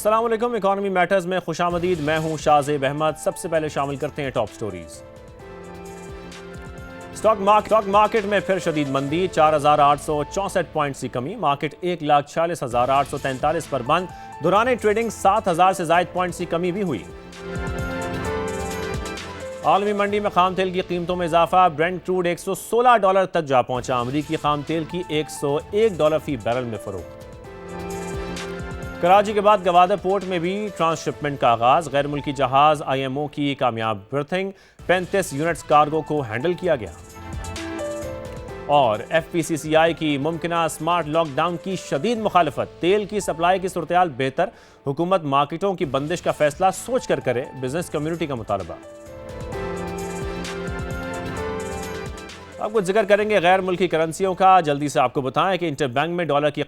अस्सलाम वालेकुम। Economy matters में खुशामदीद। मैं हूं शाहजेब अहमद। सबसे पहले शामिल करते हैं टॉप स्टोरीज। स्टॉक मार्केट में फिर शदीद मंदी, 4,864 पॉइंट्स की कमी। मार्केट 1,46,843 पर बंद। दौरान ट्रेडिंग 7,000 से ज्यादा पॉइंट्स की कमी भी हुई। आलमी मंडी में खाम तेल की कीमतों में इजाफा। ब्रेंट क्रूड $116 तक जा पहुंचा। अमरीकी खाम तेल की $101 फी बैरल में फरोख्त। कराची के बाद गवादर पोर्ट में भी ट्रांसशिपमेंट का आगाज। गैर मुल्की जहाज IMO की कामयाब बर्थिंग, 35 यूनिट्स कार्गो को हैंडल किया गया। और FPCCI की मुमकिना स्मार्ट लॉकडाउन की शदीद मुखालफत। तेल की सप्लाई की सूरत-ए-हाल बेहतर, हुकूमत मार्केटों की बंदिश का फैसला सोच कर करे, बिजनेस कम्युनिटी का मुतालबा। आपको जिक्र करेंगे गैर मुल्की करेंसियों का। जल्दी से आपको बताएं कि इंटरबैंक में डॉलर की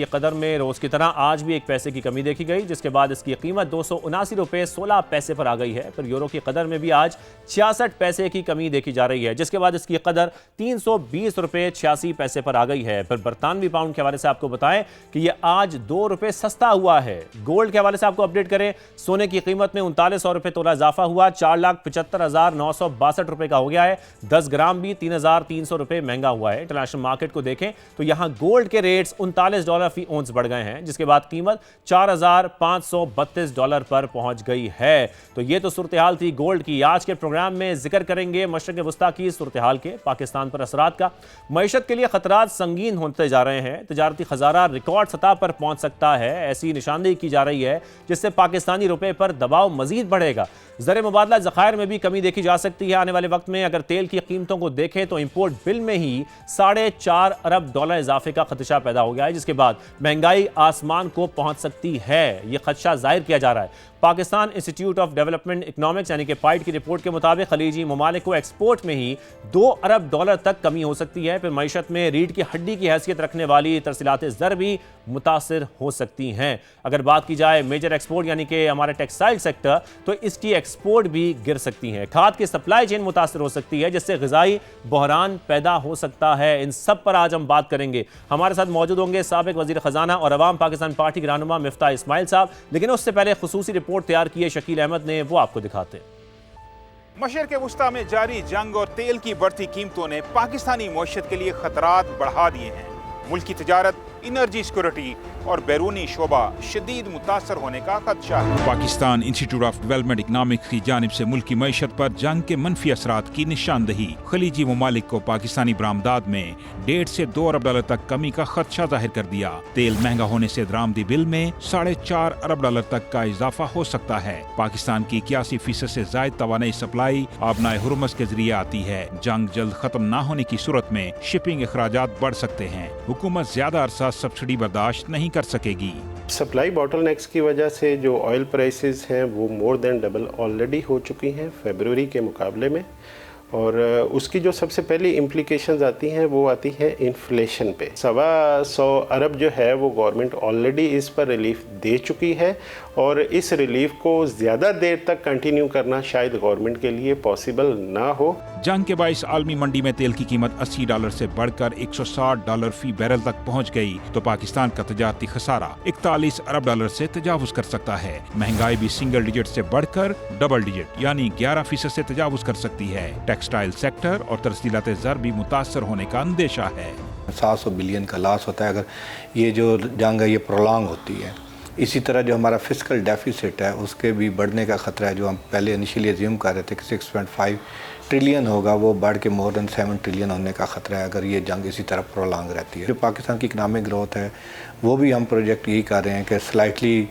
कदर में रोज की तरह आज भी 1 पैसे की कमी देखी गई, जिसके बाद इसकी कीमत $279.16 पर आ गई है। पर यूरो की कदर में भी आज 66 पैसे की कमी देखी जा रही है, जिसके बाद इसकी कदर $320.86 पर आ गई है। पर बरतानवी पाउंड के हवाले से आपको बताएं कि यह आज $2 सस्ता हुआ है। गोल्ड के हवाले से आपको अपडेट करें, सोने की कीमत में $3900 तोला इजाफा हुआ, 4,75,962 रुपए का हो गया है। 10 ग्राम भी $3,300 महंगा हुआ है। इंटरनेशनल मार्केट को देखें तो यहां गोल्ड के रेट्स $39 फी औंस बढ़ गए हैं, जिसके बाद कीमत $4,532 पर पहुंच गई है। तो ये तो सूरत हाल थी गोल्ड की। आज के प्रोग्राम में जिक्र करेंगे मशरक़ वस्ता की सूरत हाल के, पाकिस्तान पर असरात का। मईशत के लिए खतरात संगीन होते जा रहे हैं। तजारती खजाना रिकॉर्ड सतह पर पहुंच सकता है, ऐसी निशानदेही की जा रही है, जिससे पाकिस्तानी रुपए पर दबाव मजीद बढ़ेगा। ज़र मुबादला ज़खायर में भी कमी देखी जा सकती है आने वाले वक्त में। अगर तेल की कीमतों को देखें तो इंपोर्ट बिल में ही $4.5 अरब इजाफे का खदशा पैदा हो गया है, जिसके बाद महंगाई आसमान को पहुंच सकती है। यह खदशा जाहिर किया जा रहा है। Pakistan institute of development economics यानी कि पाइट की रिपोर्ट के मुताबिक खलीजी ममालिक को एक्सपोर्ट में ही $2 अरब तक कमी हो सकती है। फिर मईशत में रीढ़ की हड्डी की हैसियत रखने वाली तरसीलात ज़र भी मुतासिर हो सकती हैं। अगर बात की जाए मेजर एक्सपोर्ट यानी कि हमारे टेक्सटाइल सेक्टर, तो इसकी एक्सपोर्ट भी गिर सकती है। खाद की सप्लाई चेन मुतासिर हो सकती है, जिससे ग़िज़ाई बहरान पैदा हो सकता है। इन सब पर आज हम बात करेंगे। हमारे साथ मौजूद होंगे साबिक वज़ीर ख़जाना और अवाम पाकिस्तान पार्टी के रहनुमा मिफ्ताह इस्माइल साहब, लेकिन उससे पहले खुसूसी रिपोर्ट तैयार की है शकील अहमद ने, वो आपको दिखाते हैं। मशरिक़ वस्ता में जारी जंग और तेल की बढ़ती कीमतों ने पाकिस्तानी मईशत के लिए खतरात बढ़ा दिए हैं। मुल्की तिजारत, एनर्जी सिक्योरिटी और बैरूनी शोबा शदीद मुतासर होने का खदशा है। Pakistan institute of development economics की जानिब से मुल्की मईशत पर जंग के मनफी असरात की निशानदही। खलीजी ममालिक को पाकिस्तानी बरामदात में $1.5 से $2 अरब तक कमी का खदशा जाहिर कर दिया। तेल महंगा होने से दरामदी बिल में $4.5 अरब तक का इजाफा हो सकता है। पाकिस्तान की 81% से जायद तवानाई सप्लाई आबनाए हुर्मुज़ के जरिए आती है। जंग जल्द खत्म न होने की सूरत में शिपिंग अखराजात बढ़ सकते हैं। हुकूमत ज्यादा अरसा सब्सिडी बर्दाश्त नहीं कर सकेगी। सप्लाई बॉटलनेक्स की वजह से जो ऑयल प्राइसेस हैं वो मोर देन डबल ऑलरेडी हो चुकी हैं फरवरी के मुकाबले में, और उसकी जो सबसे पहली इम्प्लीकेशंस आती हैं वो आती है इन्फ्लेशन पे। $125 अरब जो है वो गवर्नमेंट ऑलरेडी इस पर रिलीफ दे चुकी है, और इस रिलीफ को ज़्यादा देर तक कंटिन्यू करना शायद गवर्नमेंट के लिए पॉसिबल ना हो। जंग के बाइस आलमी मंडी में तेल की कीमत $80 से बढ़कर $160 फी बैरल तक पहुंच गई, तो पाकिस्तान का तजारती खसारा $41 अरब से तजावुज कर सकता है। महंगाई भी सिंगल डिजिट से बढ़कर डबल डिजिट यानी 11% से तजावुज कर सकती है। टेक्सटाइल सेक्टर और तरसीलात ज़र भी मुतासर होने का अंदेशा है। 700 बिलियन का लॉस होता है अगर ये जो जंग है ये प्रोलॉन्ग होती है। इसी तरह जो हमारा फिस्कल डेफिसिट है उसके भी बढ़ने का ख़तरा है। जो हम पहले इनिशियली अज्यूम कर रहे थे कि 6.5 ट्रिलियन होगा, वो बढ़ के मोर देन 7 ट्रिलियन होने का ख़तरा है अगर ये जंग इसी तरह प्रोलॉन्ग रहती है। जो पाकिस्तान की इकनॉमिक ग्रोथ है वो भी हम प्रोजेक्ट यही कर रहे हैं कि स्लाइटली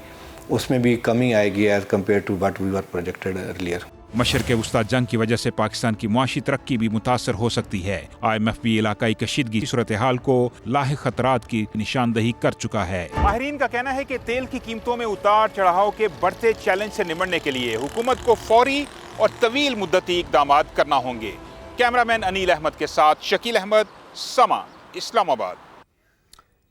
उसमें भी कमी आएगी as compare to what we were projected earlier. मशरिक़ वस्ता जंग की वजह से पाकिस्तान की मुआशी तरक्की भी मुतासर हो सकती है। IMF भी इलाकाई कशीदगी की सूरत हाल को लाहिक खतरात की निशानदही कर चुका है। माहिरीन का कहना है कि तेल की कीमतों में उतार चढ़ाव के बढ़ते चैलेंज से निपटने के लिए हुकूमत को फौरी और तवील मुद्दती इक़दाम करना होंगे। कैमरामैन अनील अहमद के साथ शकील अहमद, समा, इस्लामाबाद।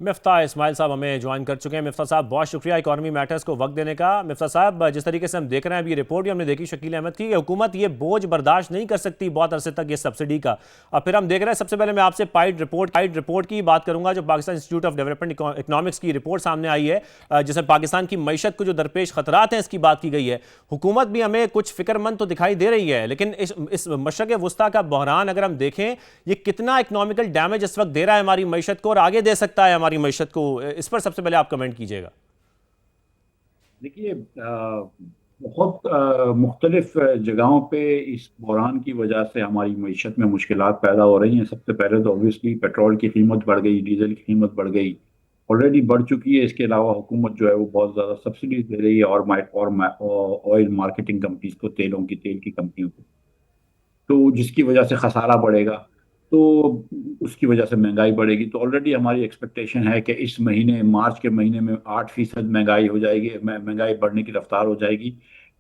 मिफ्ता इस्माइल साहब हमें ज्वाइन कर चुके हैं। मिफ्ता साहब, बहुत शुक्रिया इकॉनमी मैटर्स को वक्त देने का। मिफ्ता साहब, जिस तरीके से हम देख रहे हैं, अभी रिपोर्ट भी हमने देखी शकील अहमद की, हुकूमत ये बोझ बर्दाश्त नहीं कर सकती बहुत अरसे तक ये सब्सिडी का। और फिर हम देख रहे हैं, सबसे पहले मैं आपसे पाइड रिपोर्ट की बात करूंगा, जो Pakistan institute of development economics की रिपोर्ट सामने आई है, जिसमें पाकिस्तान की मईशत को जो दरपेश खतरात हैं इसकी बात की गई है। हुकूमत भी हमें कुछ फिक्रमंद तो दिखाई दे रही है, लेकिन इस मशरक़ वुस्ता का बहरान अगर हम देखें, ये कितना इकोनॉमिकल डैमेज इस वक्त दे रहा है हमारी मईशत को और आगे दे सकता है हमारी मईशत को, इस पर सबसे पहले आप कमेंट कीजिएगा। देखिए, बहुत मुख्तलिफ जगहों पे इस बहरान की वजह से हमारी मईशत में मुश्किलात पैदा हो रही हैं। सबसे पहले तो ऑब्वियसली पेट्रोल की कीमत बढ़ गई, डीजल की कीमत बढ़ गई, ऑलरेडी बढ़ चुकी है। इसके अलावा हुकूमत जो है वो बहुत ज़्यादा सब्सिडीज दे रही है और ऑयल मार्केटिंग कंपनीज को, तेल की कंपनियों को, तो जिसकी वजह से खसारा बढ़ेगा, तो उसकी वजह से महंगाई बढ़ेगी। तो ऑलरेडी हमारी एक्सपेक्टेशन है कि इस महीने, मार्च के महीने में 8% महंगाई हो जाएगी, महंगाई बढ़ने की रफ्तार हो जाएगी,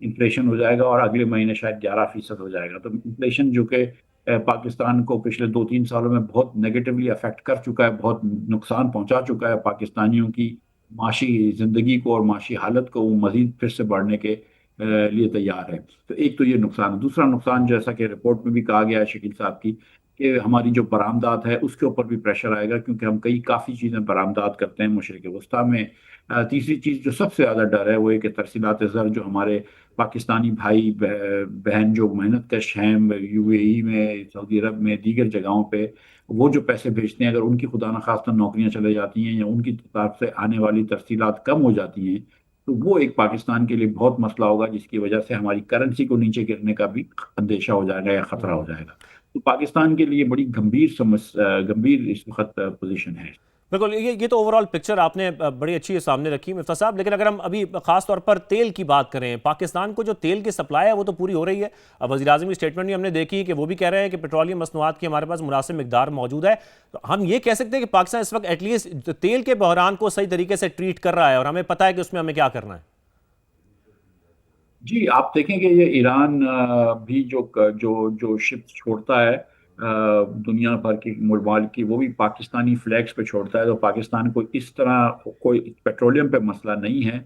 इन्फ्लेशन हो जाएगा, और अगले महीने शायद 11% हो जाएगा। तो इन्फ्लेशन जो कि पाकिस्तान को पिछले 2-3 सालों में बहुत नेगेटिवली अफेक्ट कर चुका है, बहुत नुकसान पहुंचा चुका है पाकिस्तानियों की माशी ज़िंदगी को और माशी हालत को, वो मजीद फिर से बढ़ने के लिए तैयार है। तो एक तो ये नुकसान है। दूसरा नुकसान, जैसा कि रिपोर्ट में भी कहा गया है शकील साहब की, कि हमारी जो बरामदात है उसके ऊपर भी प्रेशर आएगा, क्योंकि हम काफ़ी चीज़ें बरामदात करते हैं मशरिक़ वस्ता में। तीसरी चीज़ जो सबसे ज़्यादा डर है वो है कि तरसीलात ज़र, जो हमारे पाकिस्तानी भाई बहन जो मेहनत कश हैं यूएई में, सऊदी अरब में, दीगर जगहों पे, वो जो पैसे भेजते हैं, अगर उनकी खुदा न खास्ता नौकरियां चले जाती हैं या उनकी तरफ से आने वाली तरसीलात कम हो जाती हैं, तो वो एक पाकिस्तान के लिए बहुत मसला होगा, जिसकी वजह से हमारी करेंसी को नीचे गिरने का भी अंदेशा हो जाएगा या खतरा हो जाएगा। तो पाकिस्तान के लिए बड़ी गंभीर इस वक्त पोजीशन है। बिल्कुल, ये तो ओवरऑल पिक्चर आपने बड़ी अच्छी सामने रखी मिफ्ता साहब। लेकिन अगर हम अभी खास तौर पर तेल की बात करें, पाकिस्तान को जो तेल की सप्लाई है वो तो पूरी हो रही है। अब वज़ीर-ए-आज़म की स्टेटमेंट भी हमने देखी कि वो भी कह रहे हैं कि पेट्रोलियम मसनूआत की हमारे पास मुनासिब मिकदार मौजूद है। तो हम ये कह सकते हैं कि पाकिस्तान इस वक्त एटलीस्ट तेल के बहरान को सही तरीके से ट्रीट कर रहा है और हमें पता है कि उसमें हमें क्या करना है। जी, आप देखें कि ये ईरान भी जो जो जो शिप छोड़ता है दुनिया भर की ममालिक की, वो भी पाकिस्तानी फ्लैग्स पे छोड़ता है। तो पाकिस्तान को इस तरह कोई पेट्रोलियम पे मसला नहीं है।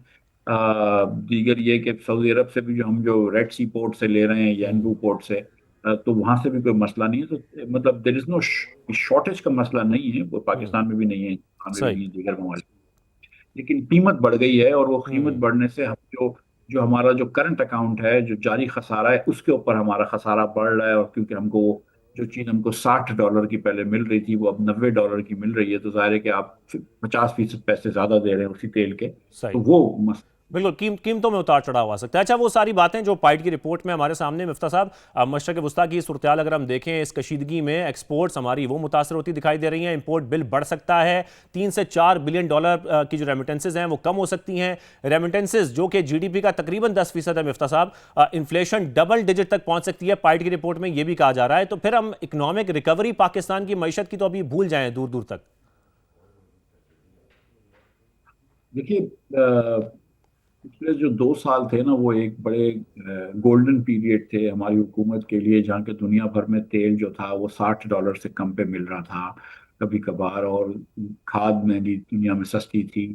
दीगर ये कि सऊदी अरब से भी जो रेड सी पोर्ट से ले रहे हैं, यनबू पोर्ट से, तो वहाँ से भी कोई मसला नहीं है। तो मतलब देयर इज नो शॉर्टेज का मसला नहीं है, वो पाकिस्तान में भी नहीं है, में भी नहीं है, दीगर ममालिक। लेकिन कीमत बढ़ गई है, और वो कीमत बढ़ने से हम जो हमारा जो करंट अकाउंट है, जो जारी खसारा है, उसके ऊपर हमारा खसारा बढ़ रहा है। और क्योंकि हमको जो चीज़ हमको $60 की पहले मिल रही थी, वो अब $90 की मिल रही है, तो जाहिर है कि आप 50% पैसे ज़्यादा दे रहे हैं उसी तेल के, तो वो बिल्कुल कीमतों में उतार चढ़ाव आ सकता है। अच्छा, वो सारी बातें जो पाइड की रिपोर्ट में हमारे सामने, मिफ्ता साहब, मशरक़ वुस्ता की सूरत-ए-हाल अगर हम देखें, इस कशीदगी में एक्सपोर्ट्स हमारी वो मुतासर होती दिखाई दे रही हैं, इंपोर्ट बिल बढ़ सकता है, $3 से $4 बिलियन की जो रेमिटेंसेज हैं वो कम हो सकती हैं। रेमिटेंसेज जो कि GDP का तकरीबन 10% है मिफ्ता साहब, इन्फ्लेशन डबल डिजिट तक पहुंच सकती है, पाइड की रिपोर्ट में ये भी कहा जा रहा है। तो फिर हम इकनॉमिक रिकवरी पाकिस्तान की मईशत की तो अभी भूल जाएं दूर दूर तक। देखिए, पिछले जो 2 साल थे ना, वो एक बड़े गोल्डन पीरियड थे हमारी हुकूमत के लिए, जहाँ के दुनिया भर में तेल जो था वो $60 से कम पे मिल रहा था कभी कभार, और खाद महंगी दुनिया में सस्ती थी,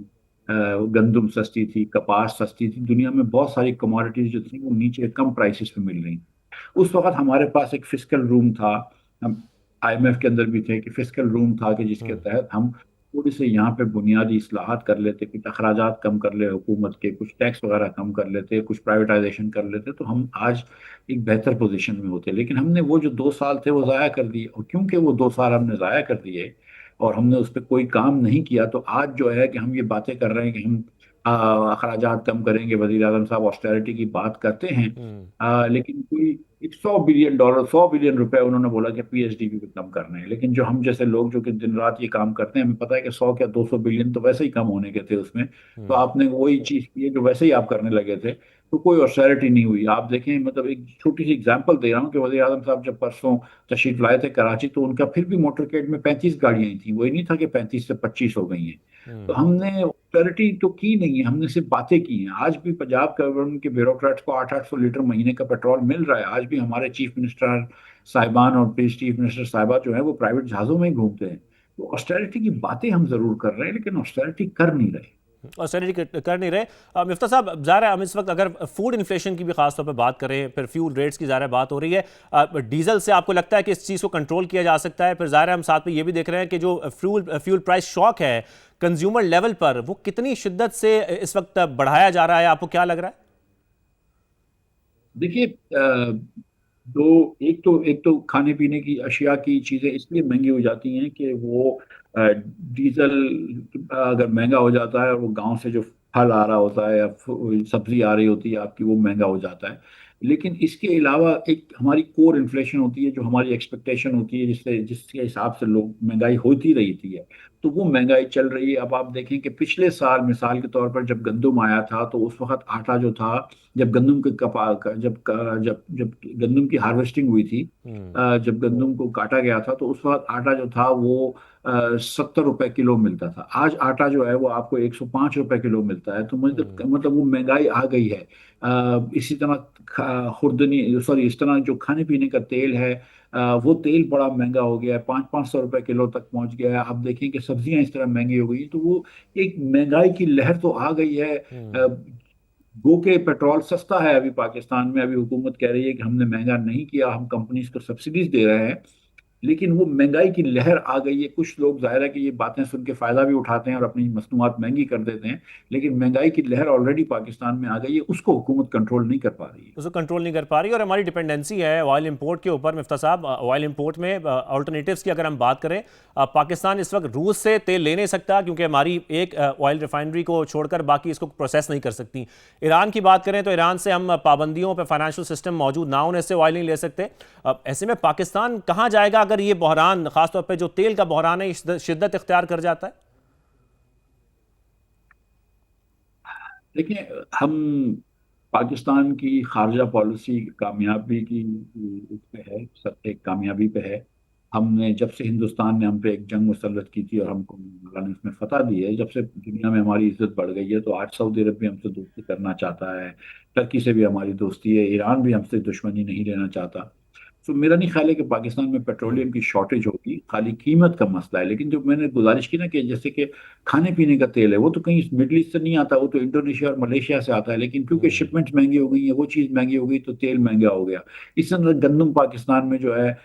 गंदम सस्ती थी, कपास सस्ती थी, दुनिया में बहुत सारी कमोडिटीज जो थी वो नीचे कम प्राइसेस पे मिल रही। उस वक्त हमारे पास एक फिस्कल रूम था, हम IMF के अंदर भी थे कि फिस्कल रूम था कि जिसके तहत हम थोड़ी से यहाँ पे बुनियादी इस्लाहात कर लेते, कुछ अखराजात कम कर ले हुकूमत के, कुछ टैक्स वगैरह कम कर लेते, कुछ प्राइवेटाइजेशन कर लेते, तो हम आज एक बेहतर पोजीशन में होते। लेकिन हमने वो जो 2 साल थे वो ज़ाया कर दिए, और क्योंकि वो 2 साल हमने ज़ाया कर दिए और हमने उस पर कोई काम नहीं किया, तो आज जो है कि हम ये बातें कर रहे हैं कि हम अखराजात कम करेंगे, वज़ीर आज़म साहब ऑस्टेरिटी की बात करते हैं, लेकिन कोई $100 बिलियन रुपए उन्होंने बोला कि PSDB पे कम करने हैं। लेकिन जो हम जैसे लोग जो कि दिन रात ये काम करते हैं, हमें पता है कि 100 या 200 बिलियन तो वैसे ही कम होने के थे उसमें, तो आपने वही चीज की है जो वैसे ही आप करने लगे थे, तो कोई ऑस्टेरिटी नहीं हुई। आप देखें, मतलब एक छोटी सी एग्जांपल दे रहा हूँ कि वज़ीर आज़म साहब जब परसों तशरीफ लाए थे कराची, तो उनका फिर भी मोटरकेड में 35 गाड़ियां थी, वही नहीं था कि 35 से 25 हो गई हैं। तो हमने ऑस्टेरिटी तो की नहीं है, हमने सिर्फ बातें की हैं। आज भी पंजाब गवर्नमेंट के ब्यूरोक्रेट्स को 800 लीटर महीने का पेट्रोल मिल रहा है। आज भी हमारे चीफ मिनिस्टर साहिबान और चीफ मिनिस्टर साहिबा जो है वो प्राइवेट जहाज़ों में ही घूमते हैं। तो ऑस्टेरिटी की बातें हम जरूर कर रहे हैं, लेकिन ऑस्टेरिटी कर नहीं रहे। ऑस्टेरिटी कर नहीं रहे। मिफ्ता साहब, ज़ाहिर है हम इस वक्त अगर फूड इन्फ्लेशन की भी खास तौर पर बात करें, फिर फ्यूल रेट्स की ज़ाहिर बात हो रही है, डीजल से आपको लगता है कि इस चीज़ को कंट्रोल किया जा सकता है? फिर ज़ाहिर है हम साथ में ये भी देख रहे हैं कि जो फ्यूल प्राइस शॉक है कंज्यूमर लेवल पर, वो कितनी शिद्दत से इस वक्त बढ़ाया जा रहा है, आपको क्या लग रहा है? देखिए, दो एक तो खाने पीने की अशिया की चीजें इसलिए महंगी हो जाती हैं कि वो डीजल अगर महंगा हो जाता है और वो गांव से जो फल आ रहा होता है या सब्जी आ रही होती है आपकी, वो महंगा हो जाता है। लेकिन इसके अलावा एक हमारी कोर इन्फ्लेशन होती है, जो हमारी एक्सपेक्टेशन होती है, जिससे जिसके हिसाब से लोग महंगाई होती रहती है, तो वो महंगाई चल रही है। अब आप देखें कि पिछले साल मिसाल के तौर पर जब गंदुम आया था, तो उस वक्त आटा जो था, जब गंदुम के जब जब गंदुम की हार्वेस्टिंग हुई थी, जब गंदुम को काटा गया था, तो उस वक्त आटा जो था वो 70 रुपए किलो मिलता था। आज आटा जो है वो आपको 105 रुपए किलो मिलता है। तो मतलब वो महंगाई आ गई है। इसी तरह खुर्दनी सॉरी इस तरह जो खाने पीने का तेल है, वो तेल बड़ा महंगा हो गया है, 500-500 रुपए किलो तक पहुंच गया है। आप देखें कि सब्जियां इस तरह महंगी हो गई, तो वो एक महंगाई की लहर तो आ गई है। गो के पेट्रोल सस्ता है अभी पाकिस्तान में, अभी हुकूमत कह रही है कि हमने महंगा नहीं किया, हम कंपनीज को सब्सिडीज दे रहे हैं, लेकिन वो महंगाई की लहर आ गई है। कुछ लोग जाहिर है कि ये बातें सुन के फायदा भी उठाते हैं और अपनी मसनूआत महंगी कर देते हैं, लेकिन महंगाई की लहर ऑलरेडी पाकिस्तान में आ गई है, उसको हुकूमत कंट्रोल नहीं कर पा रही है। उसको कंट्रोल नहीं कर पा रही, और हमारी डिपेंडेंसी है ऑयल इंपोर्ट के ऊपर। मिफ्ता साहब, ऑयल इंपोर्ट में अल्टरनेटिव्स की अगर हम बात करें, पाकिस्तान इस वक्त रूस से तेल ले नहीं सकता क्योंकि हमारी एक ऑयल रिफाइनरी को छोड़कर बाकी इसको प्रोसेस नहीं कर सकती। ईरान की बात करें तो ईरान से हम पाबंदियों पर फाइनेंशियल सिस्टम मौजूद ना होने से ऑयल नहीं ले सकते। ऐसे में पाकिस्तान कहाँ जाएगा अगर ये बहरान, खासतौर पर जो तेल का बहरान है, शिद्दत इख्तियार कर जाता है? देखिए, हम पाकिस्तान की खारजा पॉलिसी कामयाबी की उस पे है, सब एक कामयाबी पे है। हमने जब से हिंदुस्तान ने हम पे एक जंग मुसल्लत की थी और हमको अल्लाह ने उसमें फतह दी है, जब से दुनिया में हमारी इज्जत बढ़ गई है। तो आज सऊदी अरब भी हमसे दोस्ती करना चाहता है, टर्की से भी हमारी दोस्ती है, ईरान भी हमसे दुश्मनी नहीं लेना चाहता। तो मेरा नहीं ख्याल है कि पाकिस्तान में पेट्रोलियम की शॉर्टेज होगी, खाली कीमत का मसला है। लेकिन जो मैंने गुजारिश की ना कि जैसे कि खाने पीने का तेल है, वो तो कहीं मिडल ईस्ट से नहीं आता, वो तो इंडोनेशिया और मलेशिया से आता है। लेकिन क्योंकि शिपमेंट्स महंगी हो गई है, वो चीज़ महंगी हो गई, तो तेल महंगा हो गया। इस तरह गंदम पाकिस्तान में जो है,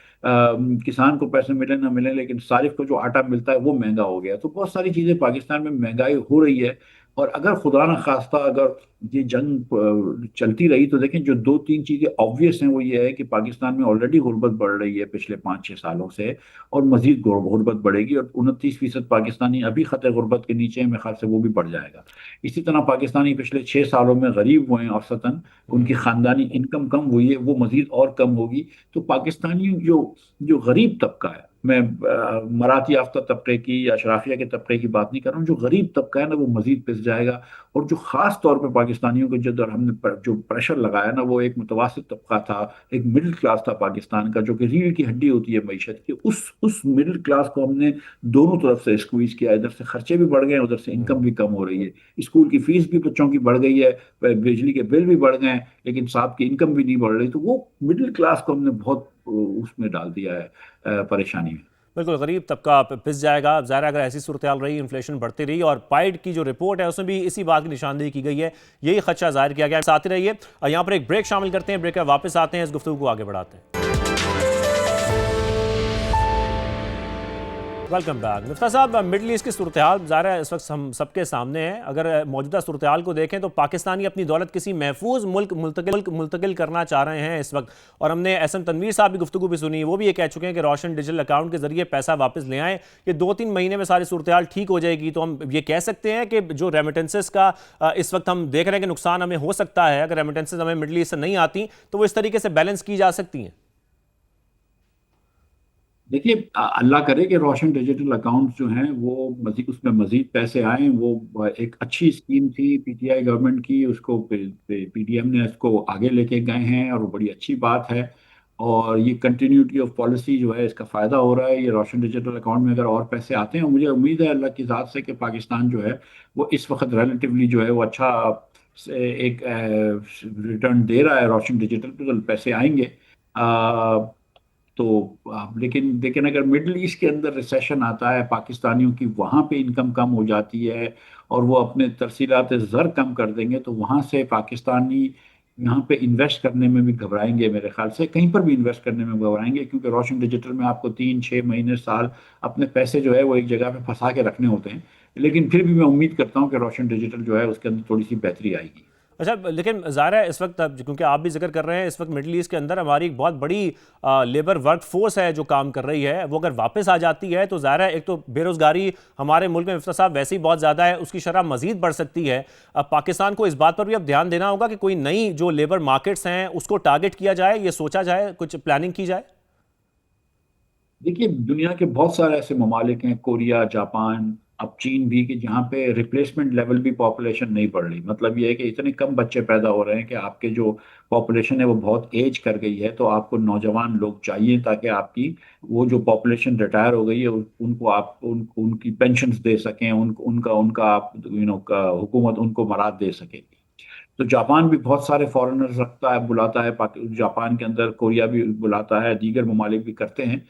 किसान को पैसे मिले ना मिले, लेकिन सारिफ को जो आटा मिलता है वो महंगा हो गया। तो बहुत सारी चीज़ें पाकिस्तान में महंगाई हो रही है। और अगर खुदा ना खास्ता अगर ये जंग चलती रही, तो देखें जो दो तीन चीजें ऑब्वियस हैं, वो ये है कि पाकिस्तान में ऑलरेडी गुर्बत बढ़ रही है पिछले 5-6 सालों से, और मजीद गुर्बत बढ़ेगी, और 29% पाकिस्तानी अभी खतरे गुर्बत के नीचे हैं, मेरे ख्याल से वो भी बढ़ जाएगा। इसी तरह पाकिस्तानी पिछले 6 सालों में गरीब हुए हैं औसतन, उनकी खानदानी इनकम कम हुई है, वो मजीद और कम होगी। तो पाकिस्तानी जो जो गरीब तबका है, मैं मराठी याफ्ता तबके की या अशराफिया के तबके की बात नहीं कर रहा हूँ, जो गरीब तबका है ना, वो मजीद पिस जाएगा। और जो खास तौर पे पाकिस्तानियों को जो दर हमने जो प्रेशर लगाया ना, वो एक मुतवासित तबका था, एक मिडिल क्लास था पाकिस्तान का, जो कि रीढ़ की हड्डी होती है मीशत की। उस मिडिल क्लास को हमने दोनों तरफ से स्क्वीज किया। इधर से खर्चे भी बढ़ गए, उधर से इनकम भी कम हो रही है। स्कूल की फीस भी बच्चों की बढ़ गई है, बिजली के बिल भी बढ़ गए हैं, लेकिन साहब की इनकम भी नहीं बढ़ रही। तो वो मिडिल क्लास को हमने बहुत उसमें डाल दिया है, परेशानी में। बिल्कुल, गरीब तबका पिस जाएगा। ज़ाहिर है अगर ऐसी सूरत हाल रही, इन्फ्लेशन बढ़ती रही, और पाइड की जो रिपोर्ट है उसमें भी इसी बात की निशानदेही की गई है, यही खदशा जाहिर किया गया है। साथ ही रहिए, यहाँ पर एक ब्रेक शामिल करते हैं, ब्रेक के वापस आते हैं, इस गुफ्तगू को आगे बढ़ाते हैं। Welcome back. मिफ्ता साहब, मिडल ईस्ट की सूरत हाल ज़ाहिर है इस वक्त हम सबके सामने है। अगर मौजूदा सूरत हाल को देखें तो पाकिस्तानी अपनी दौलत किसी महफूज मुल्क मुंतकिल करना चाह रहे हैं इस वक्त। और हमने एसएम तनवीर साहब की गुफ्तगू भी सुनी, वो भी ये कह चुके हैं कि रोशन डिजिटल अकाउंट के जरिए पैसा वापस ले आएँ, ये 2-3 महीने में सारी सूरत हाल ठीक हो जाएगी। तो हम ये कह सकते हैं कि जो रेमिटेंसेस का इस वक्त हम देख रहे हैं कि नुकसान हमें हो सकता है, अगर रेमिटेंसेस हमें मिडल ईस्ट से नहीं आती तो वो इस तरीके से बैलेंस की जा सकती हैं। देखिए, अल्लाह करे कि रोशन डिजिटल अकाउंट जो हैं वो मजीद उसमें मजीद पैसे आए। वो एक अच्छी स्कीम थी पीटीआई गवर्नमेंट की, उसको पीडीएम ने इसको आगे लेके गए हैं, और वो बड़ी अच्छी बात है। और ये कंटिन्यूटी ऑफ पॉलिसी जो है, इसका फ़ायदा हो रहा है। ये रोशन डिजिटल अकाउंट में अगर और पैसे आते हैं, मुझे उम्मीद है अल्लाह की ज़ात से कि पाकिस्तान जो है वो इस वक्त रिलेटिवली जो है वो अच्छा एक रिटर्न दे रहा है रोशन डिजिटल पे, तो पैसे आएंगे। तो लेकिन अगर मिडल ईस्ट के अंदर रिसेशन आता है, पाकिस्तानियों की वहाँ पे इनकम कम हो जाती है और वो अपने तरसीलात ज़र कम कर देंगे, तो वहाँ से पाकिस्तानी यहाँ पे इन्वेस्ट करने में भी घबराएंगे, मेरे ख्याल से कहीं पर भी इन्वेस्ट करने में घबराएंगे, क्योंकि रोशन डिजिटल में आपको 3-6 महीने साल अपने पैसे जो है वो एक जगह पे फंसा के रखने होते हैं। लेकिन फिर भी मैं उम्मीद करता हूँ कि रोशन डिजिटल जो है उसके अंदर थोड़ी सी बेहतरी आएगी। अच्छा, लेकिन ज़ाहिर है इस वक्त, क्योंकि आप भी जिक्र कर रहे हैं, इस वक्त मिडिल ईस्ट के अंदर हमारी एक बहुत बड़ी लेबर वर्क फोर्स है जो काम कर रही है, वो अगर वापस आ जाती है तो ज़ाहिर है एक तो बेरोज़गारी हमारे मुल्क में मिफ्ता साहब वैसे ही बहुत ज़्यादा है, उसकी शरह मज़ीद बढ़ सकती है। अब पाकिस्तान को इस बात पर भी अब ध्यान देना होगा कि कोई नई जो लेबर मार्केट्स हैं उसको टारगेट किया जाए, ये सोचा जाए, कुछ प्लानिंग की जाए। देखिए, दुनिया के बहुत सारे ऐसे ममालिक हैं, कोरिया, जापान, अब चीन भी, कि जहाँ पे रिप्लेसमेंट लेवल भी पॉपुलेशन नहीं बढ़ रही। मतलब ये है कि इतने कम बच्चे पैदा हो रहे हैं कि आपके जो पॉपुलेशन है वो बहुत एज कर गई है, तो आपको नौजवान लोग चाहिए ताकि आपकी वो जो पॉपुलेशन रिटायर हो गई है उनको आप उनकी पेंशन्स दे सकें, उनका उनका आप हुकूमत उनको मराद दे सके। तो जापान भी बहुत सारे फॉरेनर्स रखता है, बुलाता है, जापान के अंदर कोरिया भी बुलाता है, दीगर ममालिक भी करते हैं।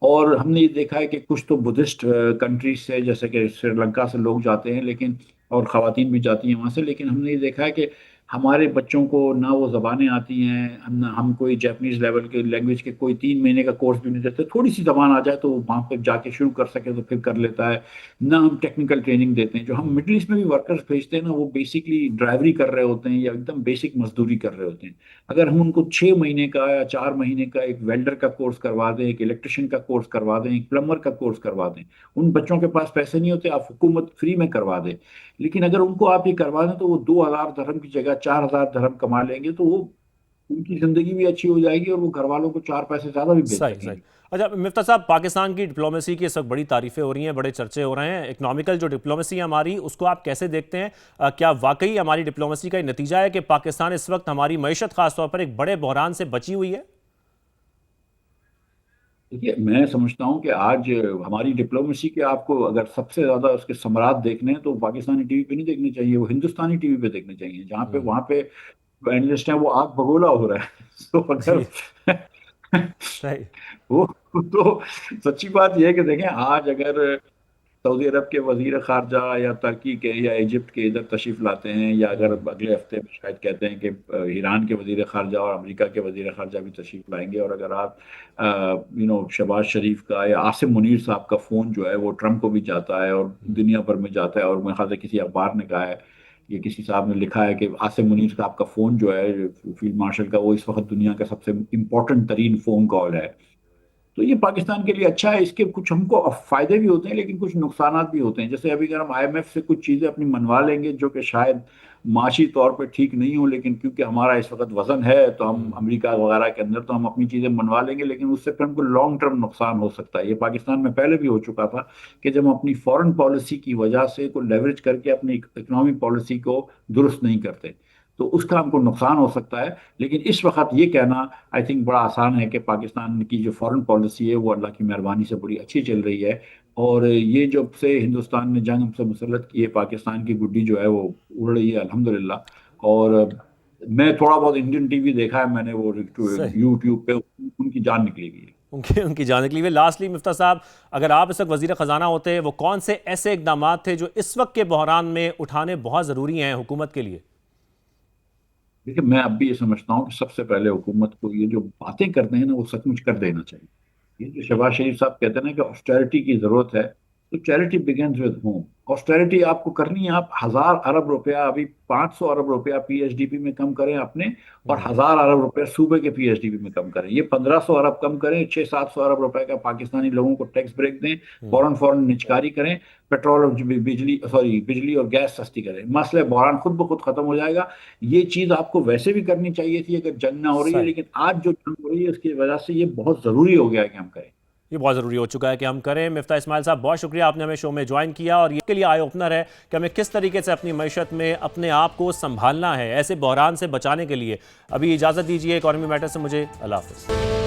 और हमने ये देखा है कि कुछ तो बुद्धिस्ट कंट्रीज से, जैसे कि श्रीलंका से लोग जाते हैं, लेकिन और ख़वातीन भी जाती हैं वहाँ से, लेकिन हमने ये देखा है कि हमारे बच्चों को ना वो ज़बानें आती हैं, हम कोई जापानीज़ लेवल के लैंग्वेज के कोई 3 महीने का कोर्स भी नहीं देते। थोड़ी सी ज़बान आ जाए तो वहाँ पे जाके शुरू कर सके तो फिर कर लेता है। ना हम टेक्निकल ट्रेनिंग देते हैं। जो हम मिडिल ईस्ट में भी वर्कर्स भेजते हैं ना, वो बेसिकली ड्राइवरी कर रहे होते हैं या एकदम बेसिक मजदूरी कर रहे होते हैं। अगर हम उनको 6 महीने का या 4 महीने का एक वेल्डर का कोर्स करवा दें, एक इलेक्ट्रिशियन का कोर्स करवा दें, एक प्लम्बर का कोर्स करवा दें, उन बच्चों के पास पैसे नहीं होते, आप हुकूमत फ्री में करवा दें। लेकिन अगर उनको आप ये करवा दें तो वो 2,000 दरहम की जगह 4,000 दरहम कमा लेंगे, तो वो उनकी जिंदगी भी अच्छी हो जाएगी और वो घर वालों को 4 पैसे ज्यादा भी भेज सही सकेंगे। सही। अच्छा मिफ्ता साहब, पाकिस्तान की डिप्लोमेसी की इस वक्त बड़ी तारीफें हो रही हैं, बड़े चर्चे हो रहे हैं। इकोनॉमिकल जो डिप्लोमेसी है हमारी, उसको आप कैसे देखते हैं? क्या वाकई हमारी डिप्लोमेसी का नतीजा है कि पाकिस्तान इस वक्त हमारी मईशत खासतौर पर एक बड़े बहरान से बची हुई है? देखिए, मैं समझता हूँ कि आज हमारी डिप्लोमेसी के, आपको अगर सबसे ज्यादा उसके समरात देखने हैं तो पाकिस्तानी टीवी पे नहीं देखने चाहिए, वो हिंदुस्तानी टीवी पे देखने चाहिए, जहाँ पे वहाँ पे एनालिस्ट हैं वो आग भगोला हो रहा है। तो जी। अगर सही। वो तो सच्ची बात यह है कि देखें, आज अगर सऊदी अरब के वजीर खारजा या तुर्की के या इजिप्ट के इधर तशरीफ लाते हैं, या अगर अगले हफ्ते में शायद कहते हैं कि ईरान के वजीर खारजा और अमेरिका के वजीर खारजा भी तशरीफ लाएंगे, और अगर आप शहबाज शरीफ का या आसिम मुनीर साहब का फ़ोन जो है वो ट्रंप को भी जाता है और दुनिया भर में जाता है, और मेरे ख्याल से किसी अखबार ने कहा है, ये किसी साहब ने लिखा है कि आसिम मुनीर साहब का फ़ोन जो है फील्ड मार्शल का, वो इस वक्त दुनिया का सबसे इम्पोर्टेंट तरीन फ़ोन कॉल है। तो ये पाकिस्तान के लिए अच्छा है। इसके कुछ हमको फायदे भी होते हैं लेकिन कुछ नुकसान भी होते हैं। जैसे अभी अगर हम आईएमएफ से कुछ चीज़ें अपनी मनवा लेंगे जो कि शायद माशी तौर पे ठीक नहीं हो, लेकिन क्योंकि हमारा इस वक्त वजन है तो हम अमेरिका वगैरह के अंदर तो हम अपनी चीज़ें मनवा लेंगे, लेकिन उससे फिर हमको लॉन्ग टर्म नुकसान हो सकता है। ये पाकिस्तान में पहले भी हो चुका था कि जब हम अपनी फॉरेन पॉलिसी की वजह से को लेवरेज करके अपनी इकोनॉमिक पॉलिसी को दुरुस्त नहीं करते तो उसका हमको नुकसान हो सकता है। लेकिन इस वक्त ये कहना आई थिंक बड़ा आसान है कि पाकिस्तान की जो फॉरेन पॉलिसी है वो अल्लाह की मेहरबानी से बड़ी अच्छी चल रही है, और ये जब से हिंदुस्तान ने जंग हमसे मुसल्लत की है, पाकिस्तान की गुड्डी जो है वो उड़ रही है अल्हम्दुलिल्लाह। और मैं थोड़ा बहुत इंडियन टीवी देखा है मैंने, वो सही। यूट्यूब पे उनकी जान निकली हुई है। उनकी उनकी जाने के लिए। लास्टली मिफ्ता साहब, अगर आप इस वक्त वजीर ख़जाना होते, वो कौन से ऐसे इकदाम थे जो इस वक्त के बहरान में उठाने बहुत ज़रूरी हैं हुकूमत के लिए? देखिए, मैं अब भी ये समझता हूँ कि सबसे पहले हुकूमत को ये जो बातें करते हैं ना वो सचमुच कर देना चाहिए। ये जो शहबाज शरीफ साहब कहते हैं ना कि ऑस्टेरिटी की जरूरत है, तो charity begins with home. Austerity आपको करनी है, आप 1,000 अरब रुपया, अभी 500 अरब रुपया पीएचडीपी में कम करें अपने, और 1,000 अरब रुपया सूबे के पीएचडीपी में कम करें। ये 1,500 अरब कम करें, 600-700 अरब रुपए का पाकिस्तानी लोगों को टैक्स ब्रेक दें, फौरन फौरन निचकारी करें, पेट्रोल और बिजली और गैस सस्ती करें, मसले बहरान खुद ब खुद खत्म हो जाएगा। ये चीज आपको वैसे भी करनी चाहिए थी अगर जंग ना हो रही है, सही। लेकिन आज जो जंग हो रही है उसकी वजह से ये बहुत जरूरी हो गया है कि हम करें। ये बहुत ज़रूरी हो चुका है कि हम करें। मिफ्ता इस्माइल साहब, बहुत शुक्रिया, आपने हमें शो में ज्वाइन किया, और ये के लिए आई ओपनर है कि हमें किस तरीके से अपनी मईशत में अपने आप को संभालना है ऐसे बहरान से बचाने के लिए। अभी इजाज़त दीजिए इकॉनमी मैटर से मुझे। अल्लाह हाफ़िज़।